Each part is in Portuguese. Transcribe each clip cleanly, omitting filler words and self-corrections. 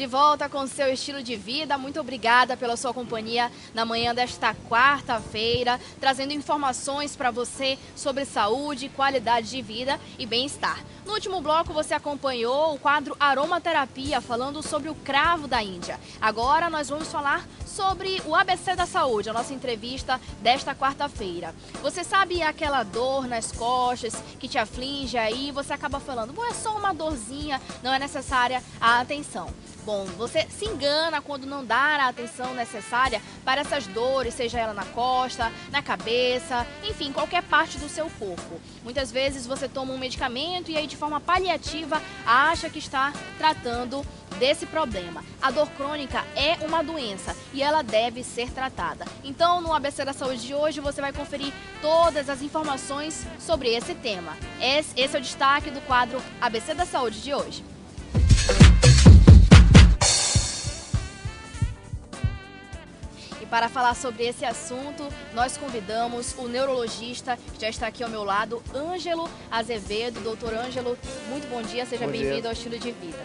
De volta com o seu estilo de vida, muito obrigada pela sua companhia na manhã desta quarta-feira, trazendo informações para você sobre saúde, qualidade de vida e bem-estar. No último bloco você acompanhou o quadro Aromaterapia, falando sobre o cravo da Índia. Agora nós vamos falar sobre o ABC da saúde, a nossa entrevista desta quarta-feira. Você sabe aquela dor nas costas que te aflige aí, você acaba falando, bom, é só uma dorzinha, não é necessária a atenção. Bom, você se engana quando não dá a atenção necessária para essas dores, seja ela na costa, na cabeça, enfim, qualquer parte do seu corpo. Muitas vezes você toma um medicamento e aí de forma paliativa acha que está tratando desse problema. A dor crônica é uma doença e ela deve ser tratada. Então, no ABC da Saúde de hoje, você vai conferir todas as informações sobre esse tema. Esse é o destaque do quadro ABC da Saúde de hoje. Para falar sobre esse assunto, nós convidamos o neurologista, que já está aqui ao meu lado, Ângelo Azevedo. Doutor Ângelo, muito bom dia, seja bem-vindo ao Estilo de Vida.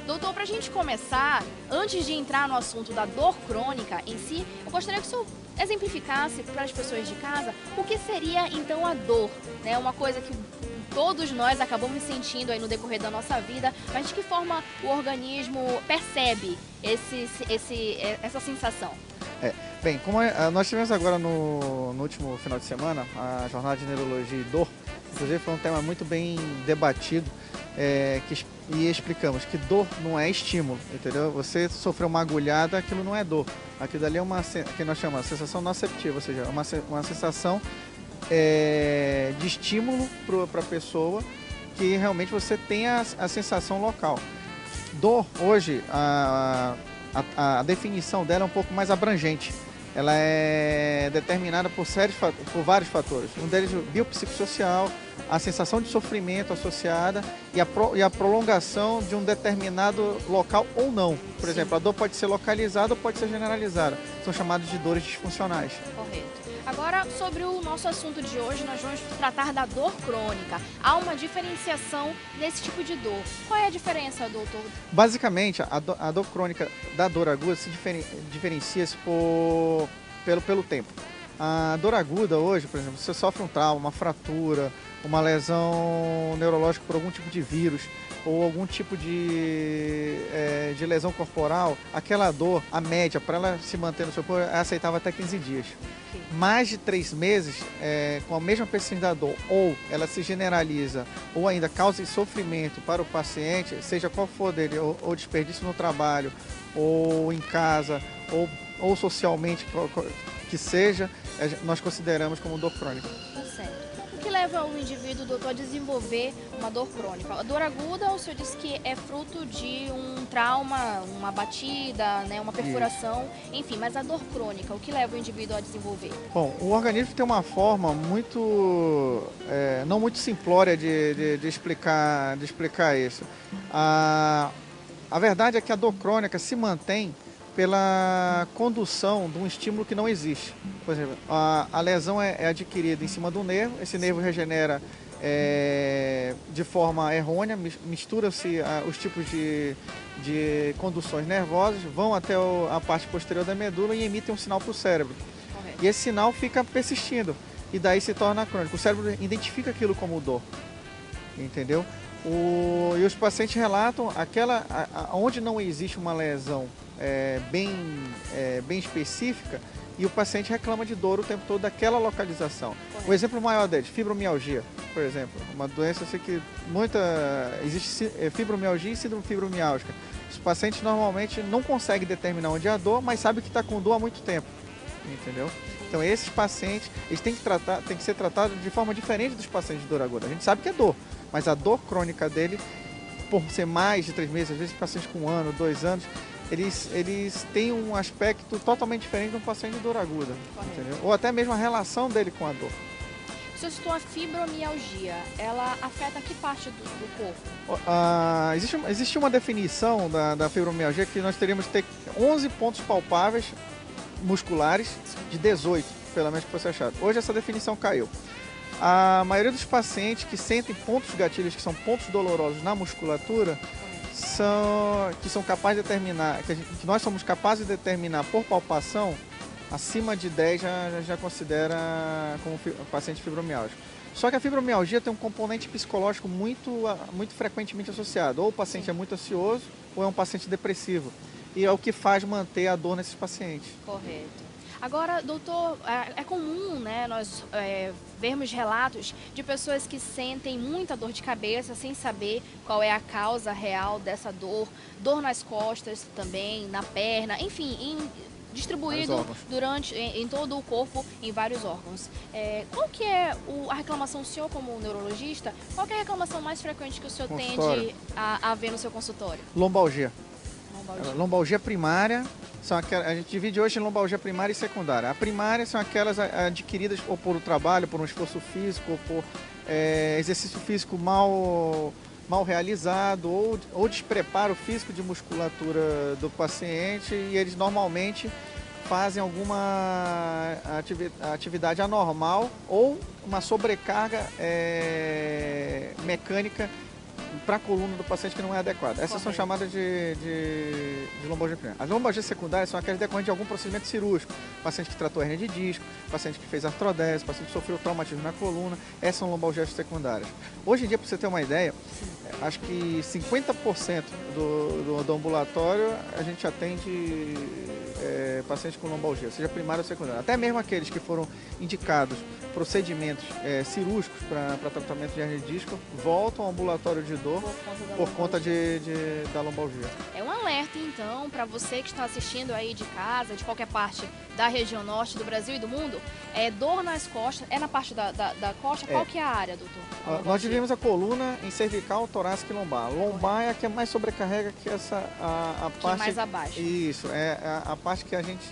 Doutor, para a gente começar, antes de entrar no assunto da dor crônica em si, eu gostaria que o senhor exemplificasse para as pessoas de casa o que seria então a dor, né? Uma coisa que todos nós acabamos sentindo aí no decorrer da nossa vida, mas de que forma o organismo percebe essa sensação? Bem, como nós tivemos agora no último final de semana a jornada de neurologia e dor, inclusive foi um tema muito bem debatido e explicamos que dor não é estímulo, entendeu? Você sofreu uma agulhada, aquilo não é dor, aquilo ali é que nós chamamos de sensação noceptiva, ou seja, uma sensação de estímulo para a pessoa que realmente você tem a sensação local. Dor, hoje, a definição dela é um pouco mais abrangente. Ela é determinada por vários fatores. Um deles é o biopsicossocial, a sensação de sofrimento associada e a prolongação de um determinado local ou não. Por exemplo, a dor pode ser localizada ou pode ser generalizada. São chamadas de dores disfuncionais. Correto. Agora, sobre o nosso assunto de hoje, nós vamos tratar da dor crônica. Há uma diferenciação nesse tipo de dor. Qual é a diferença, doutor? Basicamente, a dor crônica da dor aguda se diferencia-se pelo tempo. A dor aguda hoje, por exemplo, você sofre um trauma, uma fratura, uma lesão neurológica por algum tipo de vírus ou algum tipo de lesão corporal, aquela dor, a média, para ela se manter no seu corpo, é aceitável até 15 dias. Mais de 3 meses, com a mesma persistência da dor, ou ela se generaliza, ou ainda causa sofrimento para o paciente, seja qual for dele, ou desperdício no trabalho, ou em casa, ou socialmente, que seja, nós consideramos como dor crônica. Certo. O que leva o indivíduo, doutor, a desenvolver uma dor crônica? A dor aguda, o senhor disse que é fruto de um trauma, uma batida, né, uma perfuração, enfim, mas a dor crônica, o que leva o indivíduo a desenvolver? Bom, o organismo tem uma forma não muito simplória de explicar isso. A verdade é que a dor crônica se mantém pela condução de um estímulo que não existe. Por exemplo, a lesão é adquirida em cima do nervo, esse nervo regenera de forma errônea, mistura-se os tipos de conduções nervosas, vão até a parte posterior da medula e emitem um sinal para o cérebro. Correto. E esse sinal fica persistindo, e daí se torna crônico. O cérebro identifica aquilo como dor, entendeu? E os pacientes relatam onde não existe uma lesão bem específica, e o paciente reclama de dor o tempo todo daquela localização. Correto. O exemplo maior deles, fibromialgia, por exemplo, uma doença assim que existe fibromialgia e síndrome fibromialgica. Os pacientes normalmente não conseguem determinar onde é a dor, mas sabem que está com dor há muito tempo, entendeu? Então esses pacientes, eles têm que ser tratados de forma diferente dos pacientes de dor aguda. A gente sabe que é dor, mas a dor crônica dele, por ser mais de 3 meses, às vezes pacientes com 1 ano, 2 anos, eles têm um aspecto totalmente diferente de um paciente de dor aguda, entendeu? Ou até mesmo a relação dele com a dor. O senhor citou a fibromialgia, ela afeta que parte do corpo? Existe uma definição da fibromialgia que nós teríamos que ter 11 pontos palpáveis musculares de 18, pelo menos que fosse achado. Hoje essa definição caiu. A maioria dos pacientes que sentem pontos gatilhos, que são pontos dolorosos na musculatura, são capazes de determinar, que nós somos capazes de determinar por palpação, acima de 10 já considera como paciente fibromialgia. Só que a fibromialgia tem um componente psicológico muito frequentemente associado. Ou o paciente é muito ansioso, ou é um paciente depressivo. E é o que faz manter a dor nesses pacientes. Correto. Agora, doutor, é comum, né, nós vermos relatos de pessoas que sentem muita dor de cabeça sem saber qual é a causa real dessa dor. Dor nas costas também, na perna, enfim, distribuído em todo o corpo, em vários órgãos. Qual que é a reclamação, o senhor como neurologista, qual que é a reclamação mais frequente que o senhor tende a ver no seu consultório? Lombalgia. Lombalgia primária, a gente divide hoje em lombalgia primária e secundária. A primária são aquelas adquiridas ou por trabalho, por um esforço físico, ou por exercício físico mal realizado, ou despreparo físico de musculatura do paciente, e eles normalmente fazem alguma atividade anormal ou uma sobrecarga mecânica para a coluna do paciente que não é adequada. Essas são chamadas de lombalgia primária. As lombalgias secundárias são aquelas decorrentes de algum procedimento cirúrgico. Paciente que tratou hernia de disco, paciente que fez artrodese, paciente que sofreu traumatismo na coluna. Essas são lombalgias secundárias. Hoje em dia, para você ter uma ideia, acho que 50% do ambulatório a gente atende pacientes com lombalgia, seja primária ou secundária. Até mesmo aqueles que foram indicados procedimentos cirúrgicos para tratamento de hernia de disco voltam ao ambulatório de dor por conta da lombalgia. É um alerta, então, para você que está assistindo aí de casa, de qualquer parte da região norte do Brasil e do mundo, dor nas costas, na parte da costa, qual que é a área, doutor? Nós dividimos a coluna em cervical, torácica e lombar. Lombar é a que mais sobrecarrega que a parte... mais abaixo. Isso, é a parte que a gente...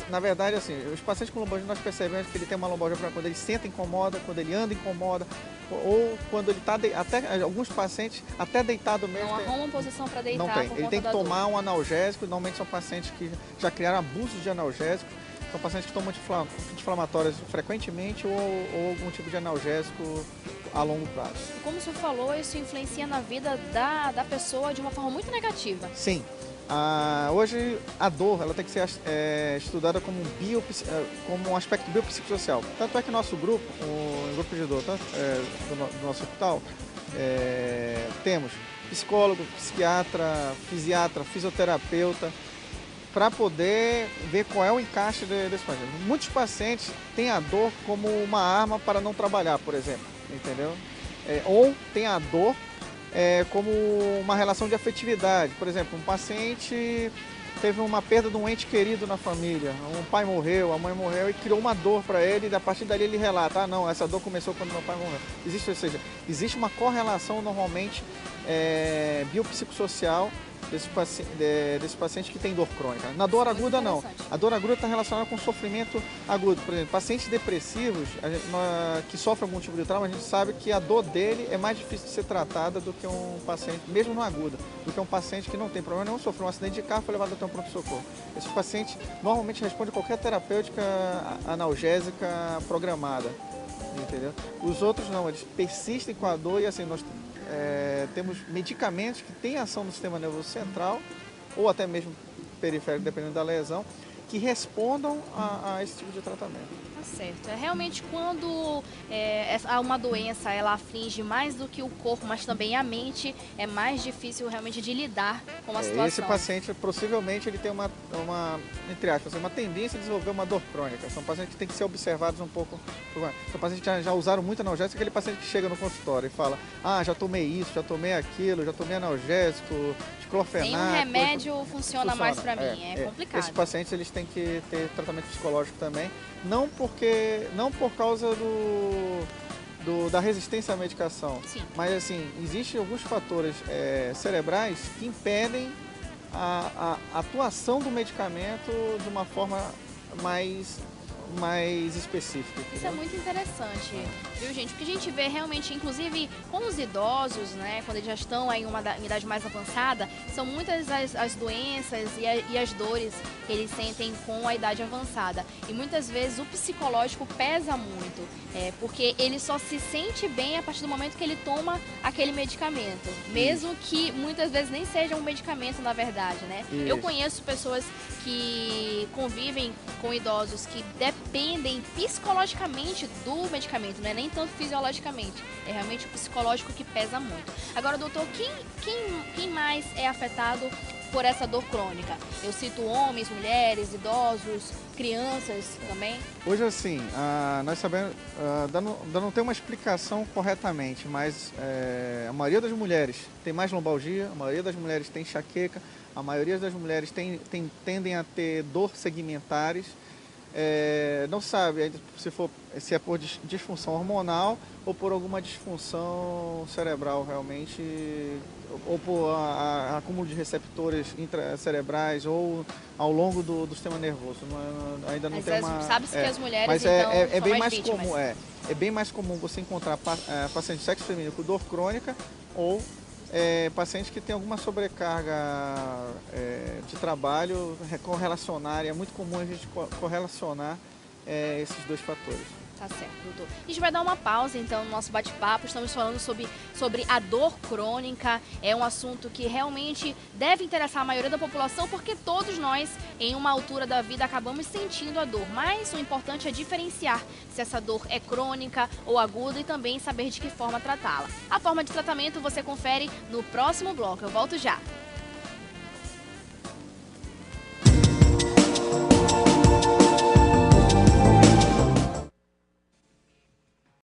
Na verdade, assim, os pacientes com lombalgia, nós percebemos que ele tem uma lombalgia quando ele senta, incomoda, quando ele anda, incomoda, ou quando ele está... Até alguns pacientes, até deitado mesmo... Não arruma uma posição para deitar. Não tem. Ele tem que tomar um analgésico, normalmente são pacientes que já criaram abuso de analgésico, são pacientes que tomam anti-inflamatórios frequentemente ou algum tipo de analgésico a longo prazo. E como o senhor falou, isso influencia na vida da pessoa de uma forma muito negativa. Sim. Hoje a dor ela tem que ser estudada como um aspecto biopsicossocial. Tanto é que nosso grupo, o grupo de dor do nosso hospital, temos psicólogo, psiquiatra, fisiatra, fisioterapeuta, para poder ver qual é o encaixe desse paciente. Muitos pacientes têm a dor como uma arma para não trabalhar, por exemplo, entendeu? Ou tem a dor como uma relação de afetividade. Por exemplo, um paciente teve uma perda de um ente querido na família, um pai morreu, a mãe morreu e criou uma dor para ele, e a partir dali ele relata, não, essa dor começou quando meu pai morreu. Existe uma correlação normalmente biopsicossocial desse paciente que tem dor crônica. Na dor aguda, não. A dor aguda está relacionada com sofrimento agudo. Por exemplo, pacientes depressivos que sofrem algum tipo de trauma, a gente sabe que a dor dele é mais difícil de ser tratada do que um paciente, mesmo no aguda, do que um paciente que não tem problema nenhum, sofreu um acidente de carro, foi levado até um pronto-socorro. Esse paciente normalmente responde a qualquer terapêutica analgésica programada, entendeu? Os outros não, eles persistem com a dor e assim, nós temos medicamentos que têm ação no sistema nervoso central ou até mesmo periférico, dependendo da lesão, que respondam a esse tipo de tratamento. Tá certo. Realmente quando uma doença ela aflige mais do que o corpo, mas também a mente, é mais difícil realmente de lidar com a situação. Esse paciente, possivelmente, ele tem entre aspas, uma tendência a desenvolver uma dor crônica. São pacientes que têm que ser observados um pouco. São pacientes que já usaram muito analgésico, aquele paciente que chega no consultório e fala, já tomei isso, já tomei aquilo, já tomei analgésico, diclofenaco. Nenhum remédio funciona mais para mim, é complicado. Esses pacientes eles têm que ter tratamento psicológico também, não por causa da resistência à medicação, sim, mas assim, existem alguns fatores cerebrais que impedem a atuação do medicamento de uma forma mais mais específica. Isso é muito interessante, viu, gente? Porque a gente vê realmente, inclusive com os idosos, né, quando eles já estão em uma idade mais avançada, são muitas as doenças e as dores que eles sentem com a idade avançada. E muitas vezes o psicológico pesa muito, porque ele só se sente bem a partir do momento que ele toma aquele medicamento, mesmo que muitas vezes nem seja um medicamento na verdade, né? Isso. Eu conheço pessoas que convivem com idosos que dependem psicologicamente do medicamento, não é nem tanto fisiologicamente, é realmente o psicológico que pesa muito. Agora, doutor, quem mais é afetado por essa dor crônica? Eu cito homens, mulheres, idosos, crianças também? Hoje, assim, nós sabemos, ainda não tem uma explicação corretamente, mas a maioria das mulheres tem mais lombalgia, a maioria das mulheres tem enxaqueca, a maioria das mulheres tendem a ter dor segmentares. Não sabe se é por disfunção hormonal ou por alguma disfunção cerebral realmente, ou por acúmulo de receptores intracerebrais ou ao longo do sistema nervoso. Ainda não tem uma... Sabe-se que as mulheres, mas então, são bem mais comum, vítimas. é bem mais comum você encontrar paciente de sexo feminino com dor crônica ou pacientes que têm alguma sobrecarga de trabalho, correlacionar, e é muito comum a gente correlacionar esses dois fatores. Tá certo, doutor. A gente vai dar uma pausa, então, no nosso bate-papo. Estamos falando sobre a dor crônica. É um assunto que realmente deve interessar a maioria da população, porque todos nós, em uma altura da vida, acabamos sentindo a dor. Mas o importante é diferenciar se essa dor é crônica ou aguda e também saber de que forma tratá-la. A forma de tratamento você confere no próximo bloco. Eu volto já.